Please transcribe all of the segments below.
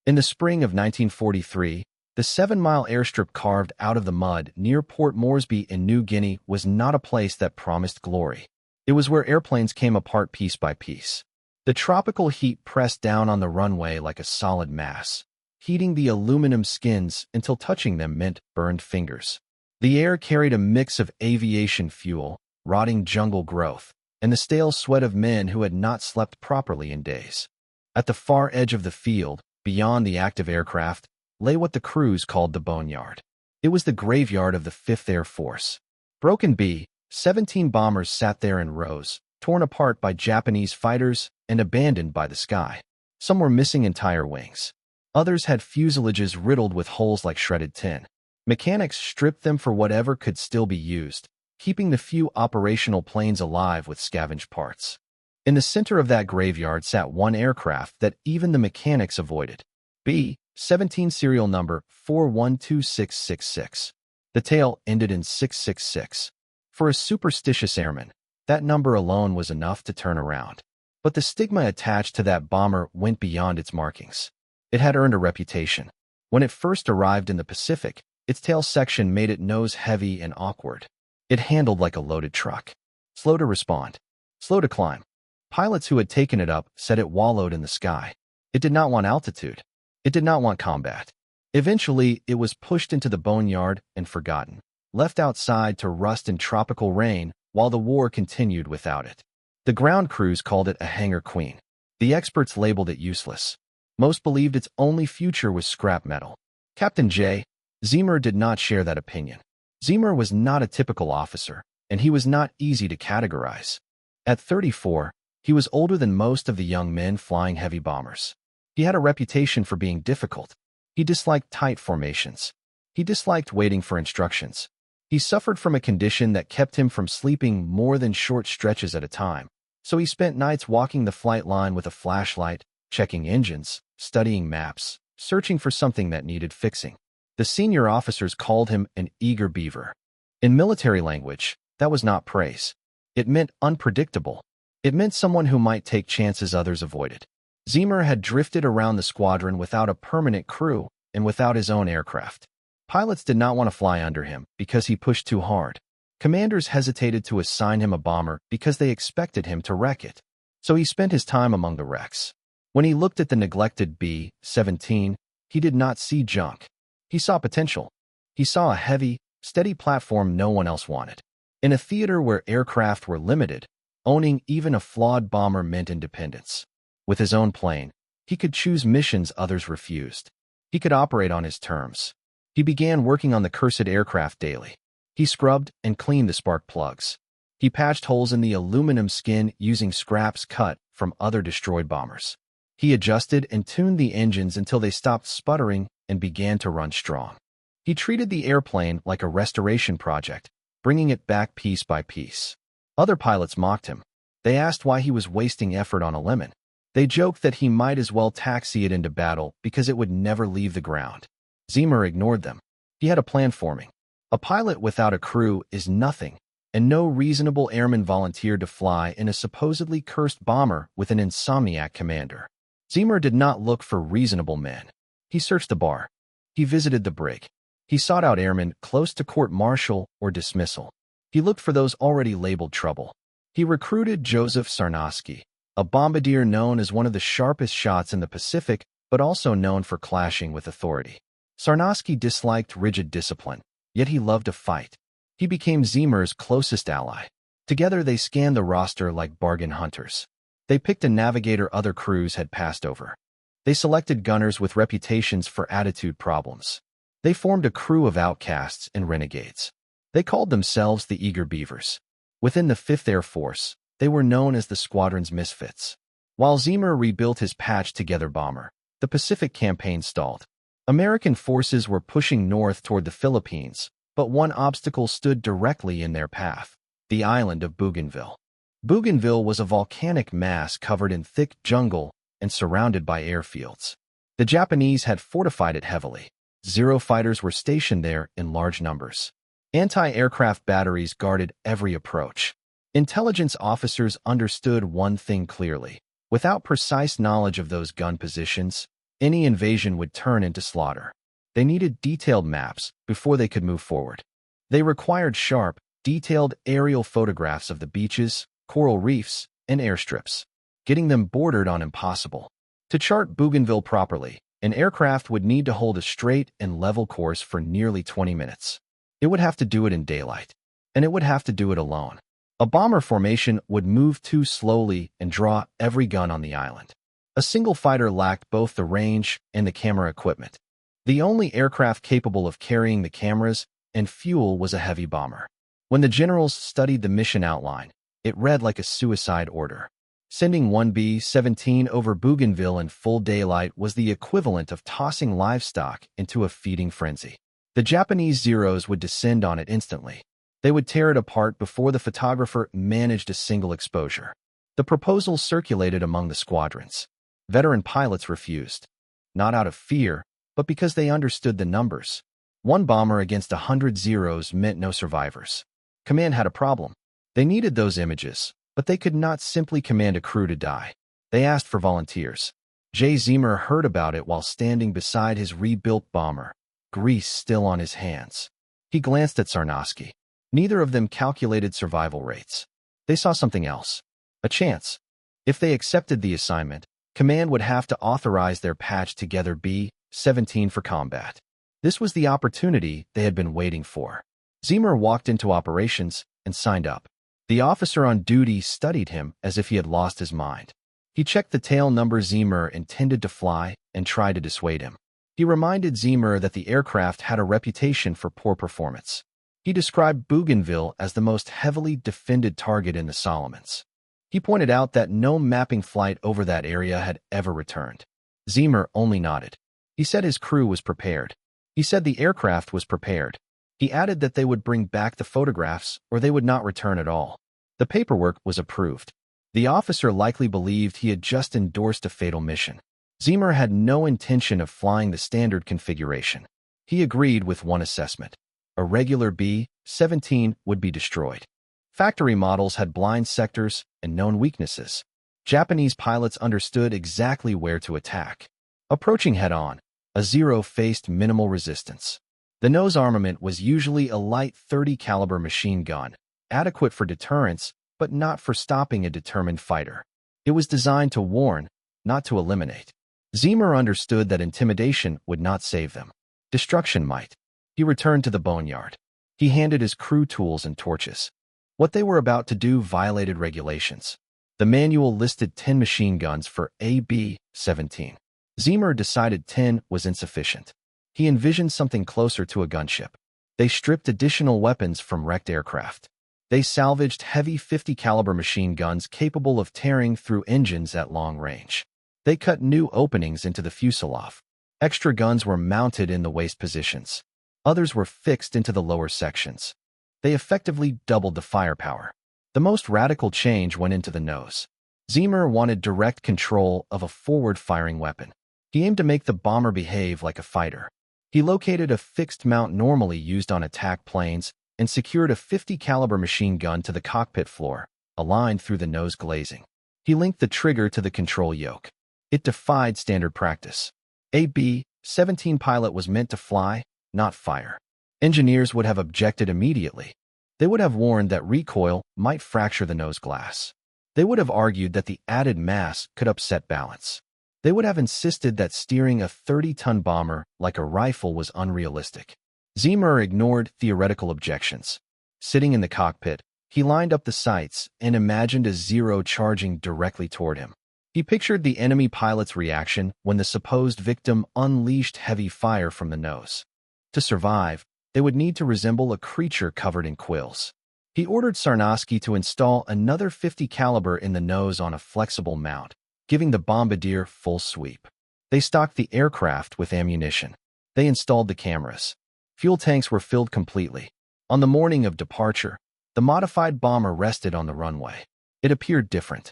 In the spring of 1943, the 7-mile airstrip carved out of the mud near Port Moresby in New Guinea was not a place that promised glory. It was where airplanes came apart piece by piece. The tropical heat pressed down on the runway like a solid mass, heating the aluminum skins until touching them meant burned fingers. The air carried a mix of aviation fuel, rotting jungle growth, and the stale sweat of men who had not slept properly in days. At the far edge of the field, beyond the active aircraft, lay what the crews called the boneyard. It was the graveyard of the 5th Air Force. Broken B-17 bombers sat there in rows, torn apart by Japanese fighters and abandoned by the sky. Some were missing entire wings. Others had fuselages riddled with holes like shredded tin. Mechanics stripped them for whatever could still be used, keeping the few operational planes alive with scavenged parts. In the center of that graveyard sat one aircraft that even the mechanics avoided. B-17 serial number 412666. The tail ended in 666. For a superstitious airman, that number alone was enough to turn around. But the stigma attached to that bomber went beyond its markings. It had earned a reputation. When it first arrived in the Pacific, its tail section made it nose-heavy and awkward. It handled like a loaded truck. Slow to respond. Slow to climb. Pilots who had taken it up said it wallowed in the sky. It did not want altitude. It did not want combat. Eventually, it was pushed into the boneyard and forgotten, left outside to rust in tropical rain while the war continued without it. The ground crews called it a hangar queen. The experts labeled it useless. Most believed its only future was scrap metal. Captain Jay Zeamer did not share that opinion. Zemer was not a typical officer, and he was not easy to categorize. At 34, he was older than most of the young men flying heavy bombers. He had a reputation for being difficult. He disliked tight formations. He disliked waiting for instructions. He suffered from a condition that kept him from sleeping more than short stretches at a time, so he spent nights walking the flight line with a flashlight, checking engines, studying maps, searching for something that needed fixing. The senior officers called him an eager beaver. In military language, that was not praise. It meant unpredictable. It meant someone who might take chances others avoided. Zemer had drifted around the squadron without a permanent crew and without his own aircraft. Pilots did not want to fly under him because he pushed too hard. Commanders hesitated to assign him a bomber because they expected him to wreck it. So he spent his time among the wrecks. When he looked at the neglected B-17, he did not see junk. He saw potential. He saw a heavy, steady platform no one else wanted. In a theater where aircraft were limited, owning even a flawed bomber meant independence. With his own plane, he could choose missions others refused. He could operate on his terms. He began working on the cursed aircraft daily. He scrubbed and cleaned the spark plugs. He patched holes in the aluminum skin using scraps cut from other destroyed bombers. He adjusted and tuned the engines until they stopped sputtering and began to run strong. He treated the airplane like a restoration project, bringing it back piece by piece. Other pilots mocked him. They asked why he was wasting effort on a lemon. They joked that he might as well taxi it into battle because it would never leave the ground. Zemer ignored them. He had a plan forming. A pilot without a crew is nothing, and no reasonable airman volunteered to fly in a supposedly cursed bomber with an insomniac commander. Zemer did not look for reasonable men. He searched the bar. He visited the brig. He sought out airmen close to court-martial or dismissal. He looked for those already labeled trouble. He recruited Joseph Sarnosky, a bombardier known as one of the sharpest shots in the Pacific, but also known for clashing with authority. Sarnosky disliked rigid discipline, yet he loved to fight. He became Zemer's closest ally. Together they scanned the roster like bargain hunters. They picked a navigator other crews had passed over. They selected gunners with reputations for attitude problems. They formed a crew of outcasts and renegades. They called themselves the Eager Beavers. Within the 5th Air Force, they were known as the squadron's misfits. While Zemer rebuilt his patched-together bomber, the Pacific campaign stalled. American forces were pushing north toward the Philippines, but one obstacle stood directly in their path: the island of Bougainville. Bougainville was a volcanic mass covered in thick jungle and surrounded by airfields. The Japanese had fortified it heavily. Zero fighters were stationed there in large numbers. Anti-aircraft batteries guarded every approach. Intelligence officers understood one thing clearly. Without precise knowledge of those gun positions, Any invasion would turn into slaughter. They needed detailed maps before they could move forward. They required sharp, detailed aerial photographs of the beaches, coral reefs, and airstrips. Getting them bordered on impossible. To chart Bougainville properly, an aircraft would need to hold a straight and level course for nearly 20 minutes. It would have to do it in daylight, and it would have to do it alone. A bomber formation would move too slowly and draw every gun on the island. A single fighter lacked both the range and the camera equipment. The only aircraft capable of carrying the cameras and fuel was a heavy bomber. When the generals studied the mission outline, it read like a suicide order. Sending one B-17 over Bougainville in full daylight was the equivalent of tossing livestock into a feeding frenzy. The Japanese Zeros would descend on it instantly. They would tear it apart before the photographer managed a single exposure. The proposal circulated among the squadrons. Veteran pilots refused, not out of fear, but because they understood the numbers. One bomber against 100 Zeros meant no survivors. Command had a problem. They needed those images, but they could not simply command a crew to die. They asked for volunteers. Jay Zeamer heard about it while standing beside his rebuilt bomber, grease still on his hands. He glanced at Sarnosky. Neither of them calculated survival rates. They saw something else. A chance. If they accepted the assignment, Command would have to authorize their patched-together B-17 for combat. This was the opportunity they had been waiting for. Zemer walked into operations and signed up. The officer on duty studied him as if he had lost his mind. He checked the tail number Zemer intended to fly and tried to dissuade him. He reminded Zemer that the aircraft had a reputation for poor performance. He described Bougainville as the most heavily defended target in the Solomons. He pointed out that no mapping flight over that area had ever returned. Zemer only nodded. He said his crew was prepared. He said the aircraft was prepared. He added that they would bring back the photographs or they would not return at all. The paperwork was approved. The officer likely believed he had just endorsed a fatal mission. Zemer had no intention of flying the standard configuration. He agreed with one assessment. A regular B-17 would be destroyed. Factory models had blind sectors and known weaknesses. Japanese pilots understood exactly where to attack. Approaching head-on, a Zero faced minimal resistance. The nose armament was usually a light .30 caliber machine gun, adequate for deterrence, but not for stopping a determined fighter. It was designed to warn, not to eliminate. Zemer understood that intimidation would not save them. Destruction might. He returned to the boneyard. He handed his crew tools and torches. What they were about to do violated regulations. The manual listed 10 machine guns for a B-17. Zemer decided 10 was insufficient. He envisioned something closer to a gunship. They stripped additional weapons from wrecked aircraft. They salvaged heavy .50 caliber machine guns capable of tearing through engines at long range. They cut new openings into the fuselage. Extra guns were mounted in the waist positions. Others were fixed into the lower sections. They effectively doubled the firepower. The most radical change went into the nose. Zemer wanted direct control of a forward-firing weapon. He aimed to make the bomber behave like a fighter. He located a fixed mount normally used on attack planes and secured a .50 caliber machine gun to the cockpit floor, aligned through the nose glazing. He linked the trigger to the control yoke. It defied standard practice. A B-17 pilot was meant to fly, not fire. Engineers would have objected immediately. They would have warned that recoil might fracture the nose glass. They would have argued that the added mass could upset balance. They would have insisted that steering a 30-ton bomber like a rifle was unrealistic. Zemer ignored theoretical objections. Sitting in the cockpit, he lined up the sights and imagined a Zero charging directly toward him. He pictured the enemy pilot's reaction when the supposed victim unleashed heavy fire from the nose. To survive, they would need to resemble a creature covered in quills. He ordered Sarnosky to install another .50 caliber in the nose on a flexible mount, giving the bombardier full sweep. They stocked the aircraft with ammunition. They installed the cameras. Fuel tanks were filled completely. On the morning of departure, the modified bomber rested on the runway. It appeared different.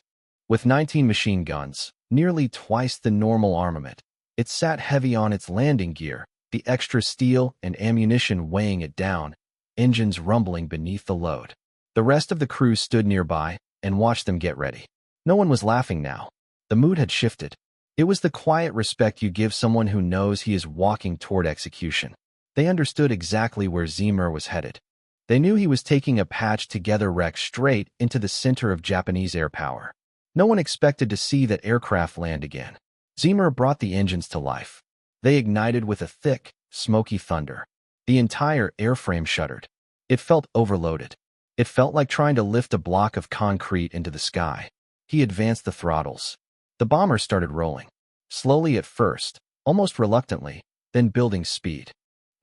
With 19 machine guns, nearly twice the normal armament, it sat heavy on its landing gear, the extra steel and ammunition weighing it down, engines rumbling beneath the load. The rest of the crew stood nearby and watched them get ready. No one was laughing now. The mood had shifted. It was the quiet respect you give someone who knows he is walking toward execution. They understood exactly where Zemer was headed. They knew he was taking a patched-together wreck straight into the center of Japanese air power. No one expected to see that aircraft land again. Zemer brought the engines to life. They ignited with a thick, smoky thunder. The entire airframe shuddered. It felt overloaded. It felt like trying to lift a block of concrete into the sky. He advanced the throttles. The bomber started rolling. Slowly at first, almost reluctantly, then building speed.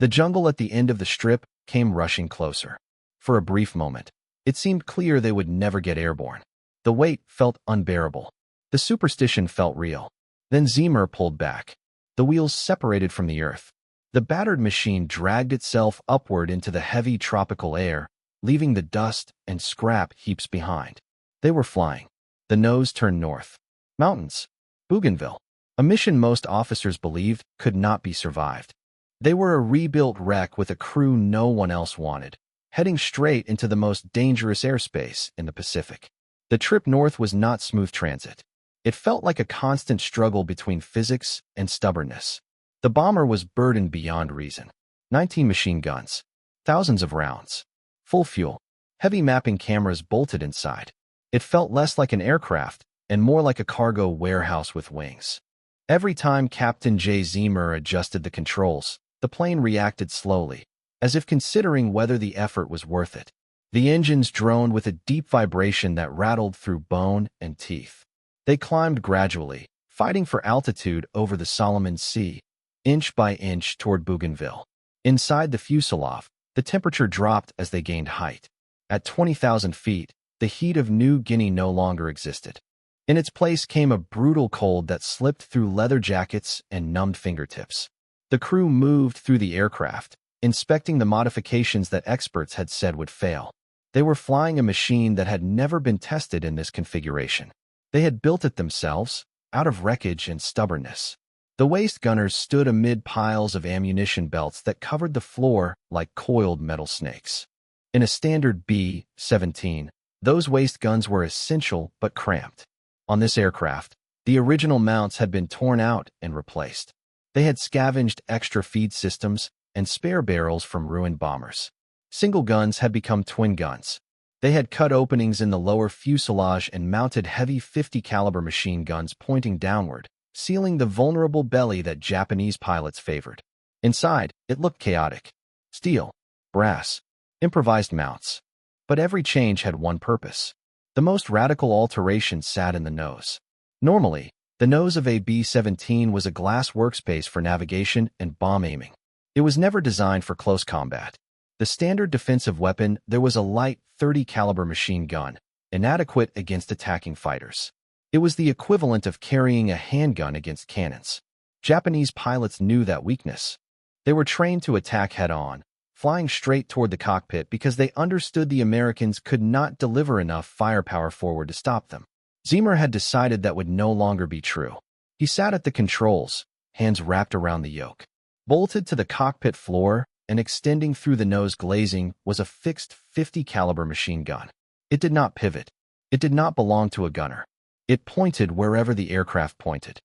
The jungle at the end of the strip came rushing closer. For a brief moment, it seemed clear they would never get airborne. The weight felt unbearable. The superstition felt real. Then Zemer pulled back. The wheels separated from the earth. The battered machine dragged itself upward into the heavy tropical air, leaving the dust and scrap heaps behind. They were flying. The nose turned north. Mountains. Bougainville. A mission most officers believed could not be survived. They were a rebuilt wreck with a crew no one else wanted, heading straight into the most dangerous airspace in the Pacific. The trip north was not smooth transit. It felt like a constant struggle between physics and stubbornness. The bomber was burdened beyond reason. 19 machine guns. Thousands of rounds. Full fuel. Heavy mapping cameras bolted inside. It felt less like an aircraft and more like a cargo warehouse with wings. Every time Captain Jay Zeamer adjusted the controls, the plane reacted slowly, as if considering whether the effort was worth it. The engines droned with a deep vibration that rattled through bone and teeth. They climbed gradually, fighting for altitude over the Solomon Sea, inch by inch toward Bougainville. Inside the fuselage, the temperature dropped as they gained height. At 20,000 feet, the heat of New Guinea no longer existed. In its place came a brutal cold that slipped through leather jackets and numbed fingertips. The crew moved through the aircraft, inspecting the modifications that experts had said would fail. They were flying a machine that had never been tested in this configuration. They had built it themselves, out of wreckage and stubbornness. The waist gunners stood amid piles of ammunition belts that covered the floor like coiled metal snakes. In a standard B-17, those waist guns were essential but cramped. On this aircraft, the original mounts had been torn out and replaced. They had scavenged extra feed systems and spare barrels from ruined bombers. Single guns had become twin guns. They had cut openings in the lower fuselage and mounted heavy 50-caliber machine guns pointing downward, sealing the vulnerable belly that Japanese pilots favored. Inside, it looked chaotic. Steel, brass, improvised mounts. But every change had one purpose. The most radical alteration sat in the nose. Normally, the nose of a B-17 was a glass workspace for navigation and bomb aiming. It was never designed for close combat. The standard defensive weapon, there was a light 30-caliber machine gun, inadequate against attacking fighters. It was the equivalent of carrying a handgun against cannons. Japanese pilots knew that weakness. They were trained to attack head-on, flying straight toward the cockpit because they understood the Americans could not deliver enough firepower forward to stop them. Zemer had decided that would no longer be true. He sat at the controls, hands wrapped around the yoke. Bolted to the cockpit floor and extending through the nose glazing was a fixed 50-caliber machine gun. It did not pivot. It did not belong to a gunner. It pointed wherever the aircraft pointed.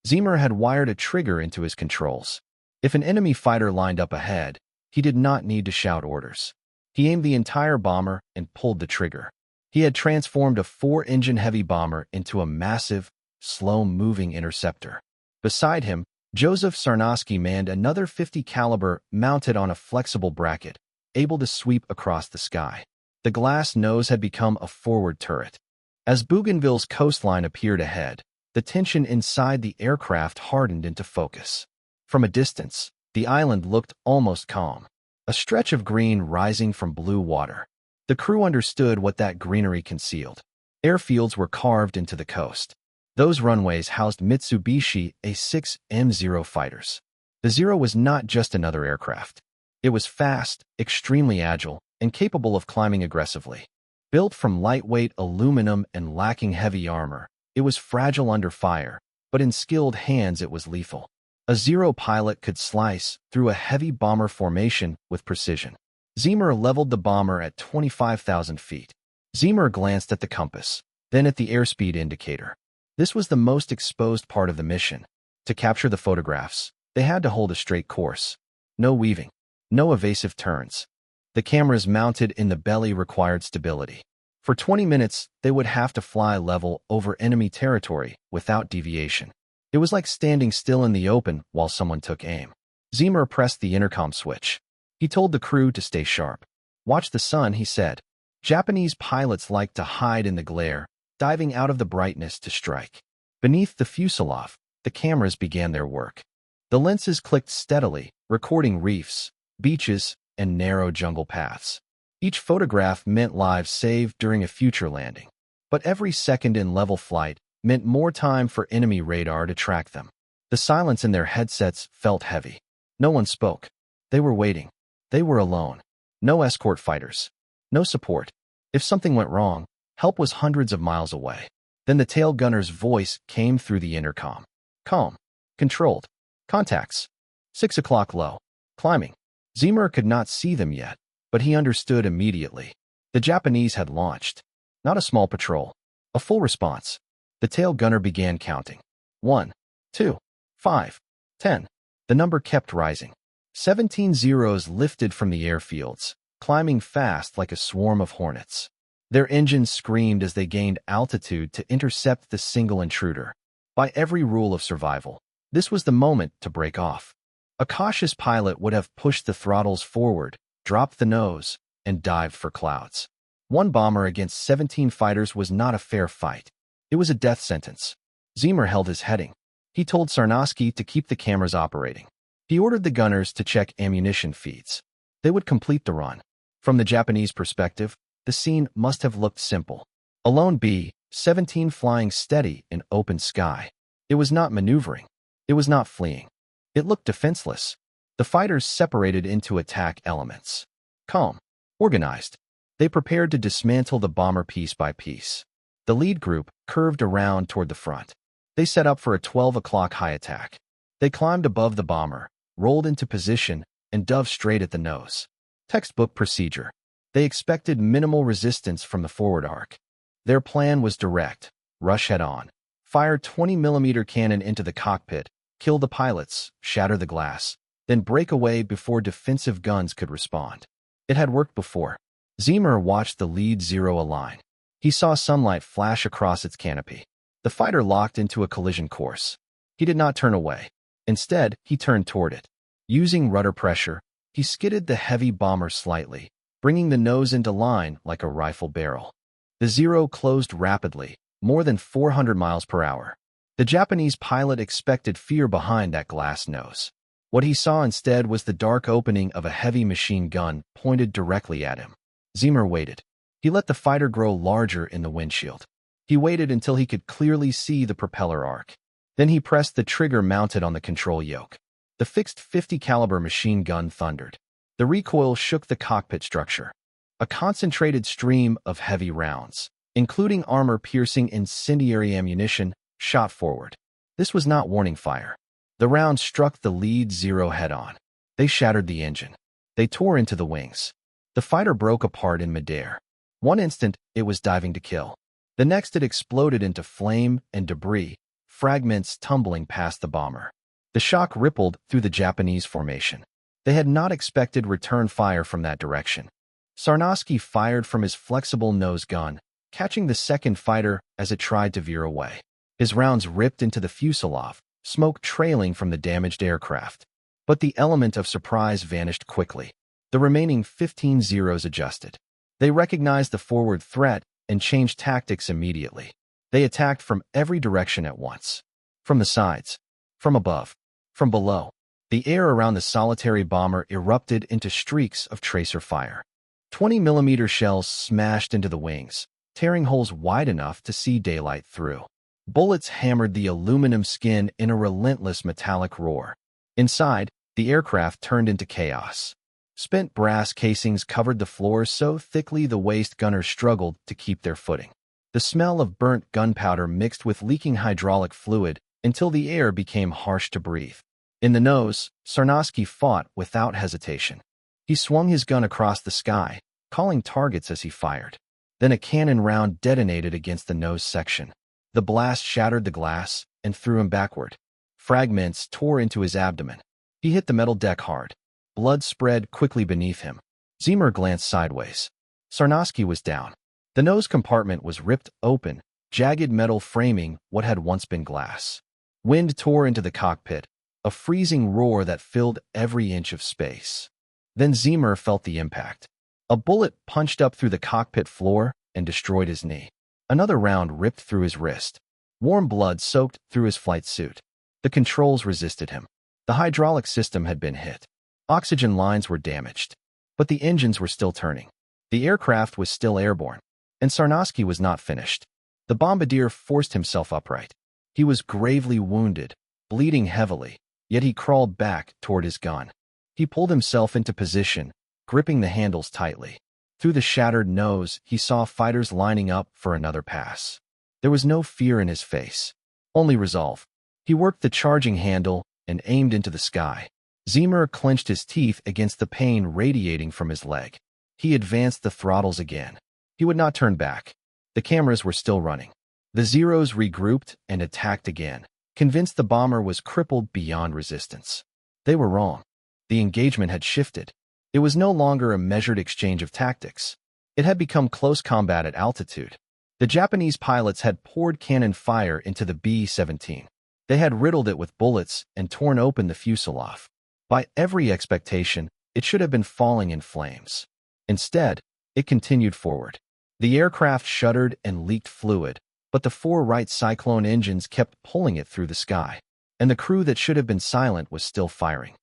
Zemer had wired a trigger into his controls. If an enemy fighter lined up ahead, he did not need to shout orders. He aimed the entire bomber and pulled the trigger. He had transformed a 4-engine heavy bomber into a massive, slow-moving interceptor. Beside him, Joseph Sarnosky manned another 50-caliber mounted on a flexible bracket, able to sweep across the sky. The glass nose had become a forward turret. As Bougainville's coastline appeared ahead, the tension inside the aircraft hardened into focus. From a distance, the island looked almost calm, a stretch of green rising from blue water. The crew understood what that greenery concealed. Airfields were carved into the coast. Those runways housed Mitsubishi A6M0 fighters. The Zero was not just another aircraft. It was fast, extremely agile, and capable of climbing aggressively. Built from lightweight aluminum and lacking heavy armor, it was fragile under fire, but in skilled hands it was lethal. A Zero pilot could slice through a heavy bomber formation with precision. Zemer leveled the bomber at 25,000 feet. Zemer glanced at the compass, then at the airspeed indicator. This was the most exposed part of the mission. To capture the photographs, they had to hold a straight course. No weaving, no evasive turns. The cameras mounted in the belly required stability. For 20 minutes, they would have to fly level over enemy territory without deviation. It was like standing still in the open while someone took aim. Zemer pressed the intercom switch. He told the crew to stay sharp. "Watch the sun," he said. Japanese pilots like to hide in the glare, diving out of the brightness to strike. Beneath the fuselage, the cameras began their work. The lenses clicked steadily, recording reefs, beaches, and narrow jungle paths. Each photograph meant lives saved during a future landing. But every second in level flight meant more time for enemy radar to track them. The silence in their headsets felt heavy. No one spoke. They were waiting. They were alone. No escort fighters. No support. If something went wrong, help was hundreds of miles away. Then the tail gunner's voice came through the intercom. Calm. Controlled. Contacts. 6 o'clock low. Climbing. Zemer could not see them yet, but he understood immediately. The Japanese had launched. Not a small patrol. A full response. The tail gunner began counting. 1, 2, 5, 10. The number kept rising. 17 Zeros lifted from the airfields, climbing fast like a swarm of hornets. Their engines screamed as they gained altitude to intercept the single intruder. By every rule of survival, this was the moment to break off. A cautious pilot would have pushed the throttles forward, dropped the nose, and dived for clouds. One bomber against 17 fighters was not a fair fight. It was a death sentence. Zemer held his heading. He told Sarnowski to keep the cameras operating. He ordered the gunners to check ammunition feeds. They would complete the run. From the Japanese perspective, the scene must have looked simple. A lone B-17 flying steady in open sky. It was not maneuvering. It was not fleeing. It looked defenseless. The fighters separated into attack elements. Calm. Organized. They prepared to dismantle the bomber piece by piece. The lead group curved around toward the front. They set up for a 12 o'clock high attack. They climbed above the bomber, rolled into position, and dove straight at the nose. Textbook procedure. They expected minimal resistance from the forward arc. Their plan was direct. Rush head-on. Fire 20mm cannon into the cockpit, kill the pilots, shatter the glass, then break away before defensive guns could respond. It had worked before. Zemer watched the lead Zero align. He saw sunlight flash across its canopy. The fighter locked into a collision course. He did not turn away. Instead, he turned toward it. Using rudder pressure, he skidded the heavy bomber slightly, bringing the nose into line like a rifle barrel. The Zero closed rapidly, more than 400 miles per hour. The Japanese pilot expected fear behind that glass nose. What he saw instead was the dark opening of a heavy machine gun pointed directly at him. Zemer waited. He let the fighter grow larger in the windshield. He waited until he could clearly see the propeller arc. Then he pressed the trigger mounted on the control yoke. The fixed .50 caliber machine gun thundered. The recoil shook the cockpit structure. A concentrated stream of heavy rounds, including armor-piercing incendiary ammunition, shot forward. This was not warning fire. The rounds struck the lead Zero head-on. They shattered the engine. They tore into the wings. The fighter broke apart in midair. One instant, it was diving to kill. The next, it exploded into flame and debris, fragments tumbling past the bomber. The shock rippled through the Japanese formation. They had not expected return fire from that direction. Sarnowski fired from his flexible nose gun, catching the second fighter as it tried to veer away. His rounds ripped into the fuselage, smoke trailing from the damaged aircraft. But the element of surprise vanished quickly. The remaining 15 Zeros adjusted. They recognized the forward threat and changed tactics immediately. They attacked from every direction at once. From the sides. From above. From below. The air around the solitary bomber erupted into streaks of tracer fire. 20mm shells smashed into the wings, tearing holes wide enough to see daylight through. Bullets hammered the aluminum skin in a relentless metallic roar. Inside, the aircraft turned into chaos. Spent brass casings covered the floor so thickly the waist gunners struggled to keep their footing. The smell of burnt gunpowder mixed with leaking hydraulic fluid until the air became harsh to breathe. In the nose, Sarnowski fought without hesitation. He swung his gun across the sky, calling targets as he fired. Then a cannon round detonated against the nose section. The blast shattered the glass and threw him backward. Fragments tore into his abdomen. He hit the metal deck hard. Blood spread quickly beneath him. Zemer glanced sideways. Sarnosky was down. The nose compartment was ripped open, jagged metal framing what had once been glass. Wind tore into the cockpit, a freezing roar that filled every inch of space. Then Zemer felt the impact. A bullet punched up through the cockpit floor and destroyed his knee. Another round ripped through his wrist. Warm blood soaked through his flight suit. The controls resisted him. The hydraulic system had been hit. Oxygen lines were damaged. But the engines were still turning. The aircraft was still airborne. And Sarnosky was not finished. The bombardier forced himself upright. He was gravely wounded, bleeding heavily, yet he crawled back toward his gun. He pulled himself into position, gripping the handles tightly. Through the shattered nose, he saw fighters lining up for another pass. There was no fear in his face, only resolve. He worked the charging handle and aimed into the sky. Zemer clenched his teeth against the pain radiating from his leg. He advanced the throttles again. He would not turn back. The cameras were still running. The Zeros regrouped and attacked again, convinced the bomber was crippled beyond resistance. They were wrong. The engagement had shifted. It was no longer a measured exchange of tactics. It had become close combat at altitude. The Japanese pilots had poured cannon fire into the B-17. They had riddled it with bullets and torn open the fuselage. By every expectation, it should have been falling in flames. Instead, it continued forward. The aircraft shuddered and leaked fluid, but the four Wright Cyclone engines kept pulling it through the sky, and the crew that should have been silent was still firing.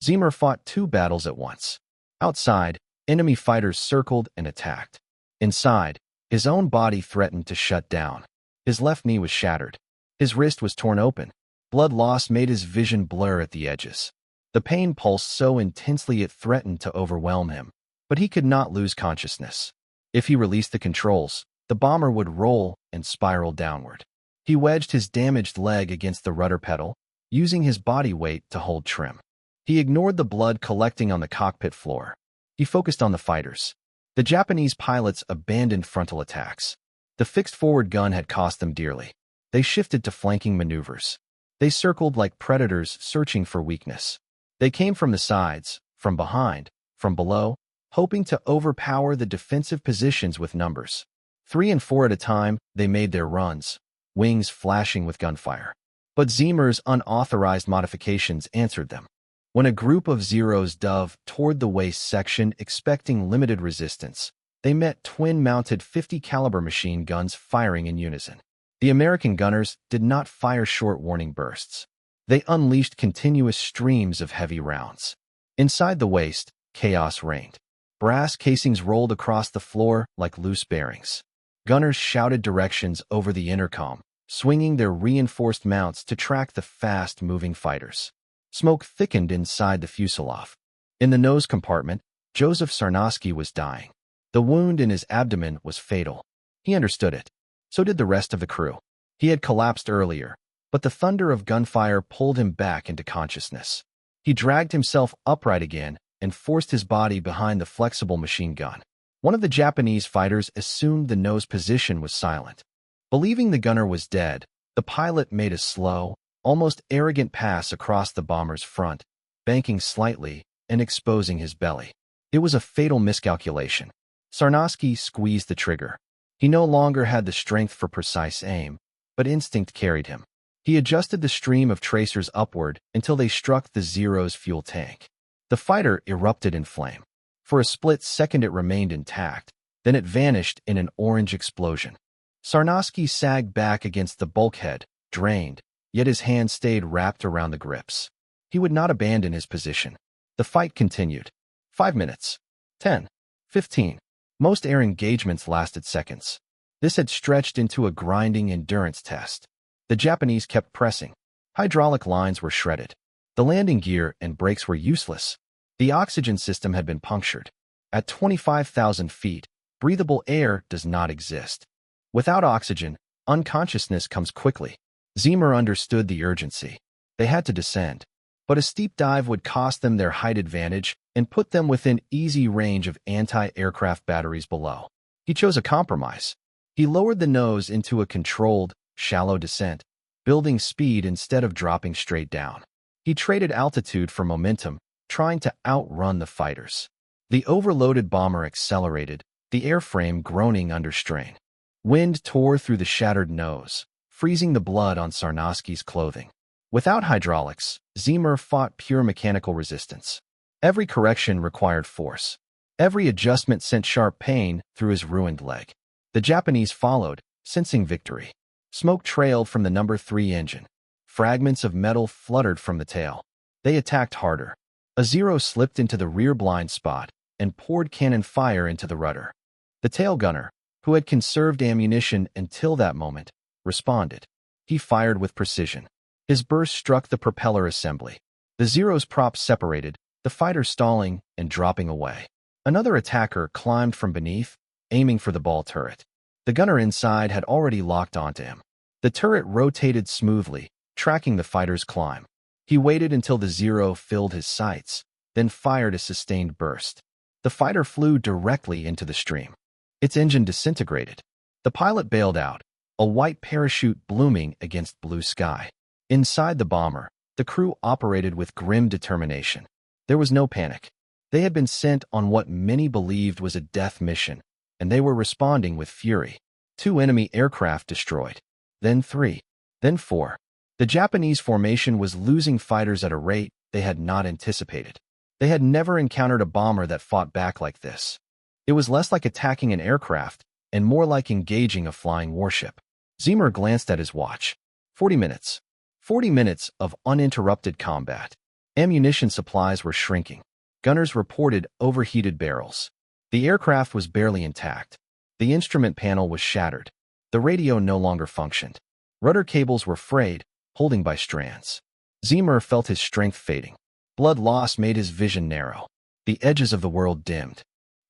Zemer fought two battles at once. Outside, enemy fighters circled and attacked. Inside, his own body threatened to shut down. His left knee was shattered. His wrist was torn open. Blood loss made his vision blur at the edges. The pain pulsed so intensely it threatened to overwhelm him, but he could not lose consciousness. If he released the controls, the bomber would roll and spiral downward. He wedged his damaged leg against the rudder pedal, using his body weight to hold trim. He ignored the blood collecting on the cockpit floor. He focused on the fighters. The Japanese pilots abandoned frontal attacks. The fixed forward gun had cost them dearly. They shifted to flanking maneuvers. They circled like predators searching for weakness. They came from the sides, from behind, from below, hoping to overpower the defensive positions with numbers. 3 and 4 at a time, they made their runs, wings flashing with gunfire. But Zemer's unauthorized modifications answered them. When a group of Zeros dove toward the waist section expecting limited resistance, they met twin-mounted 50-caliber machine guns firing in unison. The American gunners did not fire short warning bursts. They unleashed continuous streams of heavy rounds. Inside the waist, chaos reigned. Brass casings rolled across the floor like loose bearings. Gunners shouted directions over the intercom, swinging their reinforced mounts to track the fast-moving fighters. Smoke thickened inside the fuselage. In the nose compartment, Joseph Sarnosky was dying. The wound in his abdomen was fatal. He understood it. So did the rest of the crew. He had collapsed earlier, but the thunder of gunfire pulled him back into consciousness. He dragged himself upright again and forced his body behind the flexible machine gun. One of the Japanese fighters assumed the nose position was silent. Believing the gunner was dead, the pilot made a slow, almost arrogant pass across the bomber's front, banking slightly and exposing his belly. It was a fatal miscalculation. Sarnosky squeezed the trigger. He no longer had the strength for precise aim, but instinct carried him. He adjusted the stream of tracers upward until they struck the Zero's fuel tank. The fighter erupted in flame. For a split second it remained intact, then it vanished in an orange explosion. Sarnosky sagged back against the bulkhead, drained, yet his hand stayed wrapped around the grips. He would not abandon his position. The fight continued. 5 minutes. 10. 15. Most air engagements lasted seconds. This had stretched into a grinding endurance test. The Japanese kept pressing. Hydraulic lines were shredded. The landing gear and brakes were useless. The oxygen system had been punctured. At 25,000 feet, breathable air does not exist. Without oxygen, unconsciousness comes quickly. Zemer understood the urgency. They had to descend. But a steep dive would cost them their height advantage and put them within easy range of anti-aircraft batteries below. He chose a compromise. He lowered the nose into a controlled, shallow descent, building speed instead of dropping straight down. He traded altitude for momentum, trying to outrun the fighters. The overloaded bomber accelerated, the airframe groaning under strain. Wind tore through the shattered nose, freezing the blood on Sarnowski's clothing. Without hydraulics, Zemer fought pure mechanical resistance. Every correction required force. Every adjustment sent sharp pain through his ruined leg. The Japanese followed, sensing victory. Smoke trailed from the No. 3 engine. Fragments of metal fluttered from the tail. They attacked harder. A Zero slipped into the rear blind spot and poured cannon fire into the rudder. The tail gunner, who had conserved ammunition until that moment, responded. He fired with precision. His burst struck the propeller assembly. The Zero's props separated, the fighter stalling and dropping away. Another attacker climbed from beneath, aiming for the ball turret. The gunner inside had already locked onto him. The turret rotated smoothly, tracking the fighter's climb. He waited until the Zero filled his sights, then fired a sustained burst. The fighter flew directly into the stream. Its engine disintegrated. The pilot bailed out, a white parachute blooming against blue sky. Inside the bomber, the crew operated with grim determination. There was no panic. They had been sent on what many believed was a death mission, and they were responding with fury. 2 enemy aircraft destroyed. Then 3. Then 4. The Japanese formation was losing fighters at a rate they had not anticipated. They had never encountered a bomber that fought back like this. It was less like attacking an aircraft and more like engaging a flying warship. Zemer glanced at his watch. 40 minutes. 40 minutes of uninterrupted combat. Ammunition supplies were shrinking. Gunners reported overheated barrels. The aircraft was barely intact. The instrument panel was shattered. The radio no longer functioned. Rudder cables were frayed, holding by strands. Zemer felt his strength fading. Blood loss made his vision narrow. The edges of the world dimmed.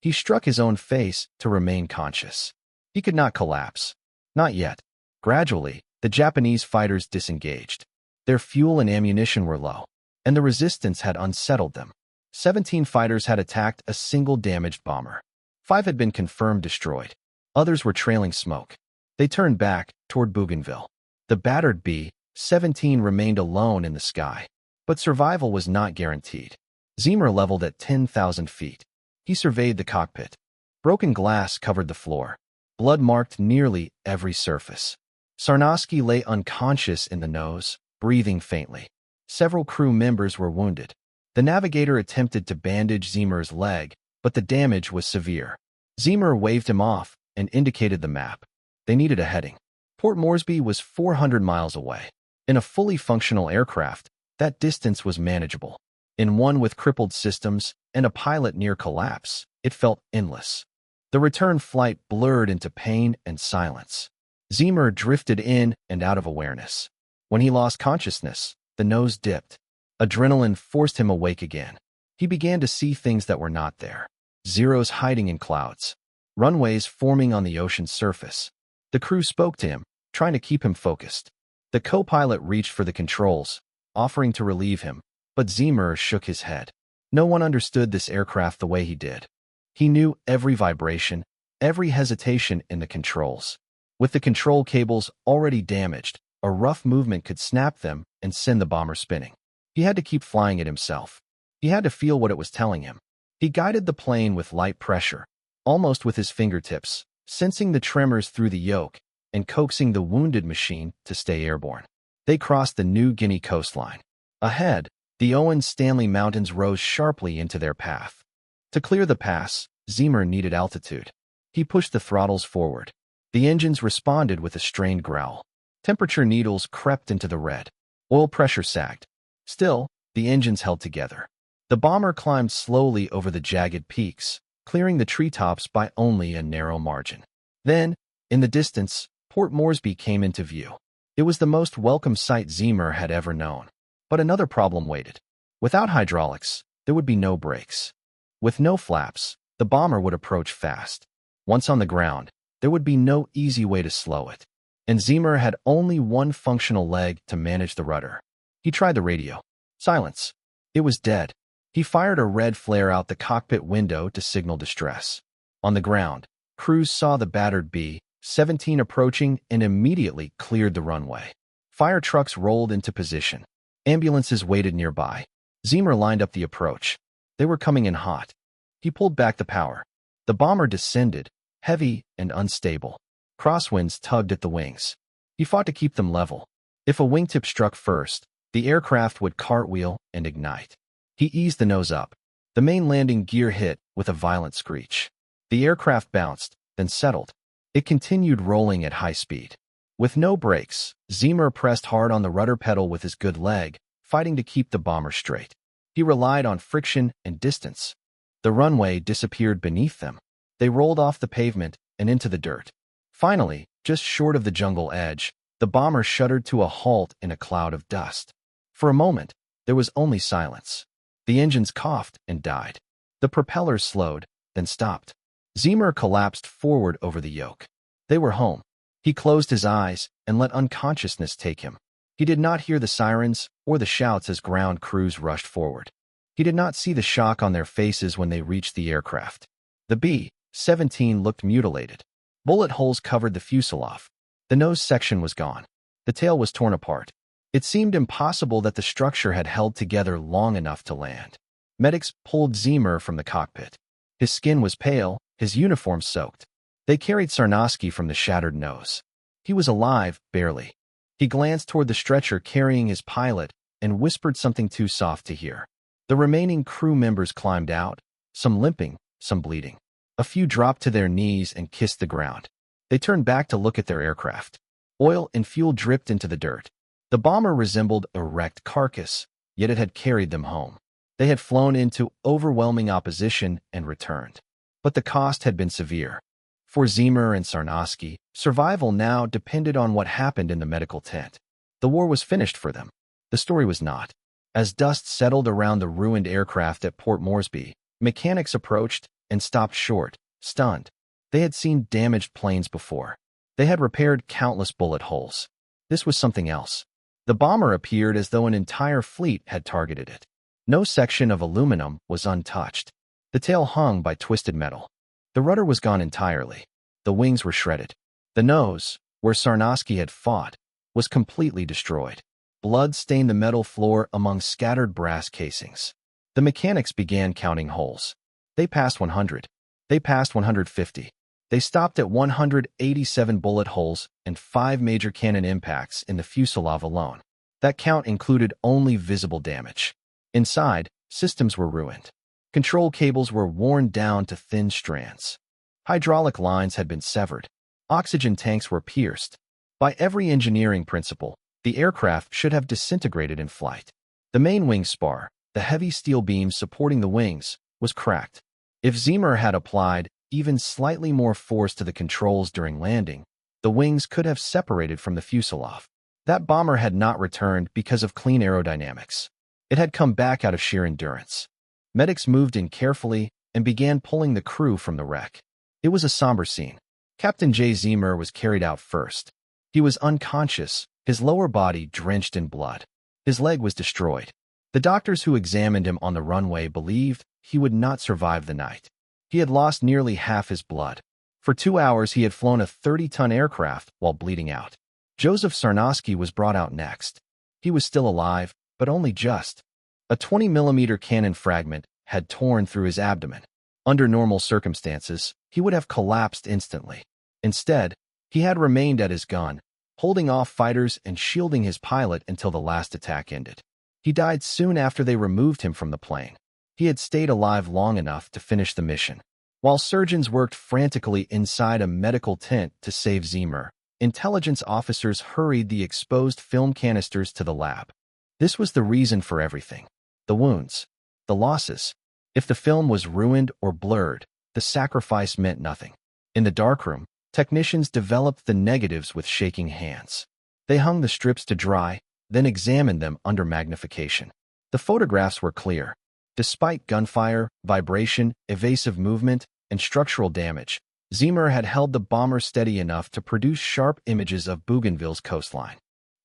He struck his own face to remain conscious. He could not collapse. Not yet. Gradually, the Japanese fighters disengaged. Their fuel and ammunition were low, and the resistance had unsettled them. 17 fighters had attacked a single damaged bomber. 5 had been confirmed destroyed. Others were trailing smoke. They turned back toward Bougainville. The battered B-17 remained alone in the sky, but survival was not guaranteed. Zemer leveled at 10,000 feet. He surveyed the cockpit. Broken glass covered the floor. Blood marked nearly every surface. Sarnowski lay unconscious in the nose, breathing faintly. Several crew members were wounded. The navigator attempted to bandage Zemer's leg, but the damage was severe. Zemer waved him off and indicated the map. They needed a heading. Port Moresby was 400 miles away. In a fully functional aircraft, that distance was manageable. In one with crippled systems and a pilot near collapse, it felt endless. The return flight blurred into pain and silence. Zemer drifted in and out of awareness. When he lost consciousness, the nose dipped. Adrenaline forced him awake again. He began to see things that were not there. Zeros hiding in clouds. Runways forming on the ocean's surface. The crew spoke to him, trying to keep him focused. The co-pilot reached for the controls, offering to relieve him, but Zemer shook his head. No one understood this aircraft the way he did. He knew every vibration, every hesitation in the controls. With the control cables already damaged, a rough movement could snap them and send the bomber spinning. He had to keep flying it himself. He had to feel what it was telling him. He guided the plane with light pressure, almost with his fingertips, sensing the tremors through the yoke and coaxing the wounded machine to stay airborne. They crossed the New Guinea coastline. Ahead, the Owen Stanley Mountains rose sharply into their path. To clear the pass, Zemer needed altitude. He pushed the throttles forward. The engines responded with a strained growl. Temperature needles crept into the red. Oil pressure sagged. Still, the engines held together. The bomber climbed slowly over the jagged peaks, clearing the treetops by only a narrow margin. Then, in the distance, Port Moresby came into view. It was the most welcome sight Zemer had ever known. But another problem waited. Without hydraulics, there would be no brakes. With no flaps, the bomber would approach fast. Once on the ground, there would be no easy way to slow it. And Zemer had only one functional leg to manage the rudder. He tried the radio. Silence. It was dead. He fired a red flare out the cockpit window to signal distress. On the ground, crews saw the battered B 17 approaching and immediately cleared the runway. Fire trucks rolled into position. Ambulances waited nearby. Zemer lined up the approach. They were coming in hot. He pulled back the power. The bomber descended, heavy and unstable. Crosswinds tugged at the wings. He fought to keep them level. If a wingtip struck first, the aircraft would cartwheel and ignite. He eased the nose up. The main landing gear hit with a violent screech. The aircraft bounced, then settled. It continued rolling at high speed. With no brakes, Zemer pressed hard on the rudder pedal with his good leg, fighting to keep the bomber straight. He relied on friction and distance. The runway disappeared beneath them. They rolled off the pavement and into the dirt. Finally, just short of the jungle edge, the bomber shuddered to a halt in a cloud of dust. For a moment, there was only silence. The engines coughed and died. The propellers slowed, then stopped. Zemer collapsed forward over the yoke. They were home. He closed his eyes and let unconsciousness take him. He did not hear the sirens or the shouts as ground crews rushed forward. He did not see the shock on their faces when they reached the aircraft. The B-17 looked mutilated. Bullet holes covered the fuselage. The nose section was gone. The tail was torn apart. It seemed impossible that the structure had held together long enough to land. Medics pulled Zemer from the cockpit. His skin was pale, his uniform soaked. They carried Sarnosky from the shattered nose. He was alive, barely. He glanced toward the stretcher carrying his pilot and whispered something too soft to hear. The remaining crew members climbed out, some limping, some bleeding. A few dropped to their knees and kissed the ground. They turned back to look at their aircraft. Oil and fuel dripped into the dirt. The bomber resembled a wrecked carcass, yet it had carried them home. They had flown into overwhelming opposition and returned. But the cost had been severe. For Zemer and Sarnosky, survival now depended on what happened in the medical tent. The war was finished for them. The story was not. As dust settled around the ruined aircraft at Port Moresby, mechanics approached and stopped short, stunned. They had seen damaged planes before. They had repaired countless bullet holes. This was something else. The bomber appeared as though an entire fleet had targeted it. No section of aluminum was untouched. The tail hung by twisted metal. The rudder was gone entirely. The wings were shredded. The nose, where Sarnosky had fought, was completely destroyed. Blood stained the metal floor among scattered brass casings. The mechanics began counting holes. They passed 100. They passed 150. They stopped at 187 bullet holes and 5 major cannon impacts in the fuselage alone. That count included only visible damage. Inside, systems were ruined. Control cables were worn down to thin strands. Hydraulic lines had been severed. Oxygen tanks were pierced. By every engineering principle, the aircraft should have disintegrated in flight. The main wing spar, the heavy steel beam supporting the wings, was cracked. If Zemer had applied even slightly more force to the controls during landing, the wings could have separated from the fuselage. That bomber had not returned because of clean aerodynamics. It had come back out of sheer endurance. Medics moved in carefully and began pulling the crew from the wreck. It was a somber scene. Captain Jay Zeamer was carried out first. He was unconscious, his lower body drenched in blood. His leg was destroyed. The doctors who examined him on the runway believed he would not survive the night. He had lost nearly half his blood. For 2 hours he had flown a 30-ton aircraft while bleeding out. Joseph Sarnosky was brought out next. He was still alive, but only just. A 20mm cannon fragment had torn through his abdomen. Under normal circumstances, he would have collapsed instantly. Instead, he had remained at his gun, holding off fighters and shielding his pilot until the last attack ended. He died soon after they removed him from the plane. He had stayed alive long enough to finish the mission. While surgeons worked frantically inside a medical tent to save Zemer, intelligence officers hurried the exposed film canisters to the lab. This was the reason for everything. The wounds. The losses. If the film was ruined or blurred, the sacrifice meant nothing. In the darkroom, technicians developed the negatives with shaking hands. They hung the strips to dry, then examined them under magnification. The photographs were clear. Despite gunfire, vibration, evasive movement, and structural damage, Zemer had held the bomber steady enough to produce sharp images of Bougainville's coastline.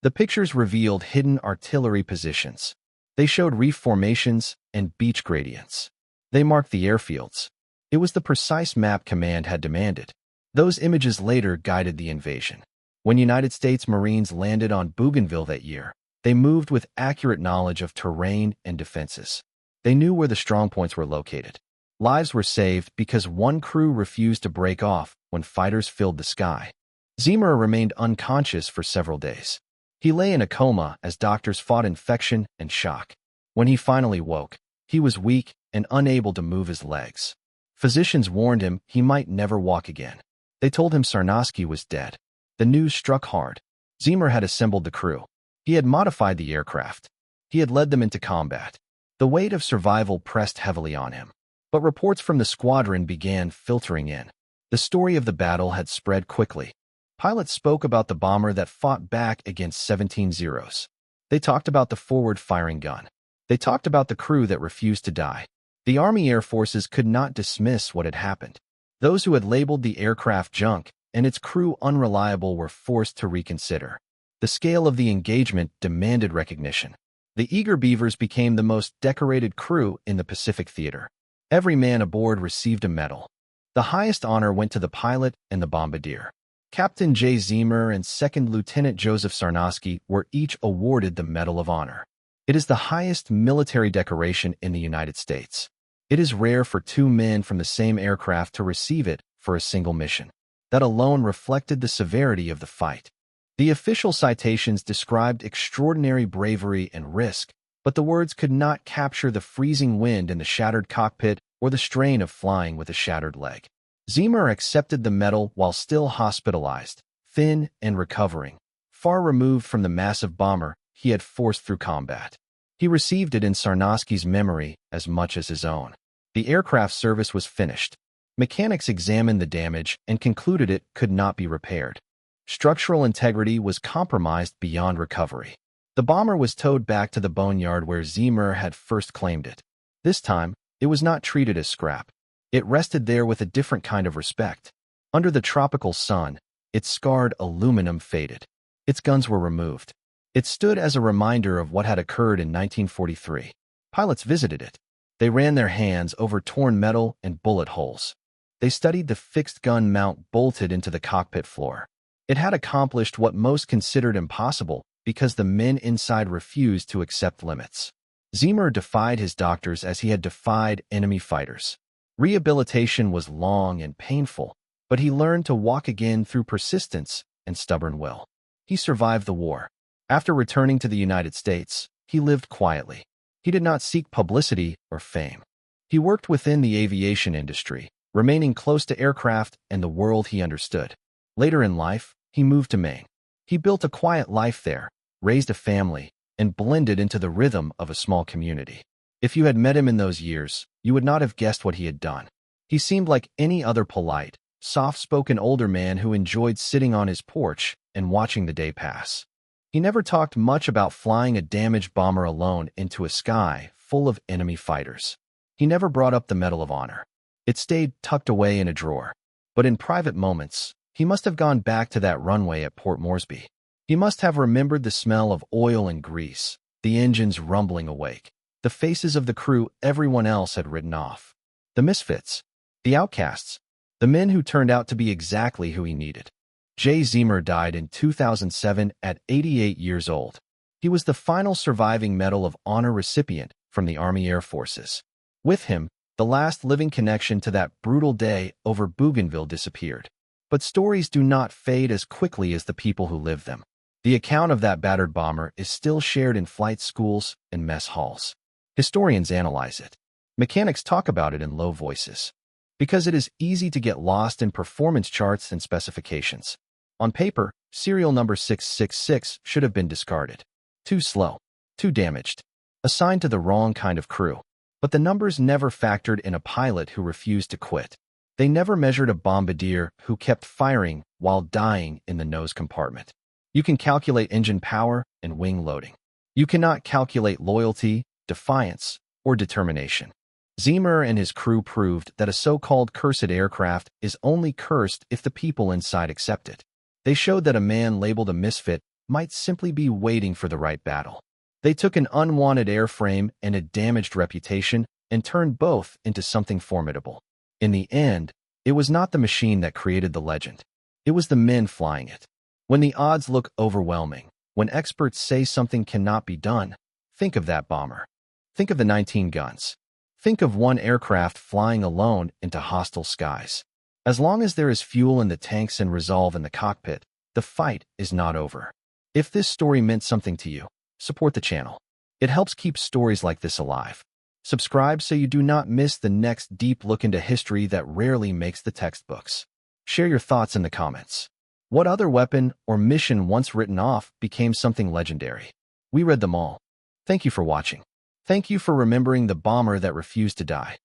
The pictures revealed hidden artillery positions. They showed reef formations and beach gradients. They marked the airfields. It was the precise map command had demanded. Those images later guided the invasion. When United States Marines landed on Bougainville that year, they moved with accurate knowledge of terrain and defenses. They knew where the strongpoints were located. Lives were saved because one crew refused to break off when fighters filled the sky. Zemer remained unconscious for several days. He lay in a coma as doctors fought infection and shock. When he finally woke, he was weak and unable to move his legs. Physicians warned him he might never walk again. They told him Sarnosky was dead. The news struck hard. Zemer had assembled the crew. He had modified the aircraft. He had led them into combat. The weight of survival pressed heavily on him. But reports from the squadron began filtering in. The story of the battle had spread quickly. Pilots spoke about the bomber that fought back against 17 Zeros. They talked about the forward-firing gun. They talked about the crew that refused to die. The Army Air Forces could not dismiss what had happened. Those who had labeled the aircraft junk and its crew unreliable were forced to reconsider. The scale of the engagement demanded recognition. The eager Beavers became the most decorated crew in the Pacific Theater. Every man aboard received a medal. The highest honor went to the pilot and the bombardier. Captain Jay Zeamer and Second Lieutenant Joseph Sarnosky were each awarded the Medal of Honor. It is the highest military decoration in the United States. It is rare for two men from the same aircraft to receive it for a single mission. That alone reflected the severity of the fight. The official citations described extraordinary bravery and risk, but the words could not capture the freezing wind in the shattered cockpit or the strain of flying with a shattered leg. Zemer accepted the medal while still hospitalized, thin and recovering, far removed from the massive bomber he had forced through combat. He received it in Sarnosky's memory as much as his own. The aircraft service was finished. Mechanics examined the damage and concluded it could not be repaired. Structural integrity was compromised beyond recovery. The bomber was towed back to the boneyard where Zemer had first claimed it. This time, it was not treated as scrap. It rested there with a different kind of respect. Under the tropical sun, its scarred aluminum faded. Its guns were removed. It stood as a reminder of what had occurred in 1943. Pilots visited it. They ran their hands over torn metal and bullet holes. They studied the fixed gun mount bolted into the cockpit floor. It had accomplished what most considered impossible because the men inside refused to accept limits. Zemer defied his doctors as he had defied enemy fighters. Rehabilitation was long and painful, but he learned to walk again through persistence and stubborn will. He survived the war. After returning to the United States, he lived quietly. He did not seek publicity or fame. He worked within the aviation industry, remaining close to aircraft and the world he understood. Later in life, he moved to Maine. He built a quiet life there, raised a family, and blended into the rhythm of a small community. If you had met him in those years, you would not have guessed what he had done. He seemed like any other polite, soft-spoken older man who enjoyed sitting on his porch and watching the day pass. He never talked much about flying a damaged bomber alone into a sky full of enemy fighters. He never brought up the Medal of Honor. It stayed tucked away in a drawer. But in private moments, he must have gone back to that runway at Port Moresby. He must have remembered the smell of oil and grease, the engines rumbling awake, the faces of the crew everyone else had written off. The misfits, the outcasts, the men who turned out to be exactly who he needed. Jay Zeamer died in 2007 at 88 years old. He was the final surviving Medal of Honor recipient from the Army Air Forces. With him, the last living connection to that brutal day over Bougainville disappeared. But stories do not fade as quickly as the people who live them. The account of that battered bomber is still shared in flight schools and mess halls. Historians analyze it. Mechanics talk about it in low voices. Because it is easy to get lost in performance charts and specifications. On paper, serial number 666 should have been discarded. Too slow. Too damaged. Assigned to the wrong kind of crew. But the numbers never factored in a pilot who refused to quit. They never measured a bombardier who kept firing while dying in the nose compartment. You can calculate engine power and wing loading. You cannot calculate loyalty, defiance, or determination. Zemer and his crew proved that a so-called cursed aircraft is only cursed if the people inside accept it. They showed that a man labeled a misfit might simply be waiting for the right battle. They took an unwanted airframe and a damaged reputation and turned both into something formidable. In the end, It was not the machine that created the legend. It was the men flying it. When the odds look overwhelming, when experts say something cannot be done, think of that bomber. Think of the 19 guns. Think of one aircraft flying alone into hostile skies. As long as there is fuel in the tanks and resolve in the cockpit, the fight is not over. If this story meant something to you, support the channel. It helps keep stories like this alive. Subscribe so you do not miss the next deep look into history that rarely makes the textbooks. Share your thoughts in the comments. What other weapon or mission once written off became something legendary? We read them all. Thank you for watching. Thank you for remembering the bomber that refused to die.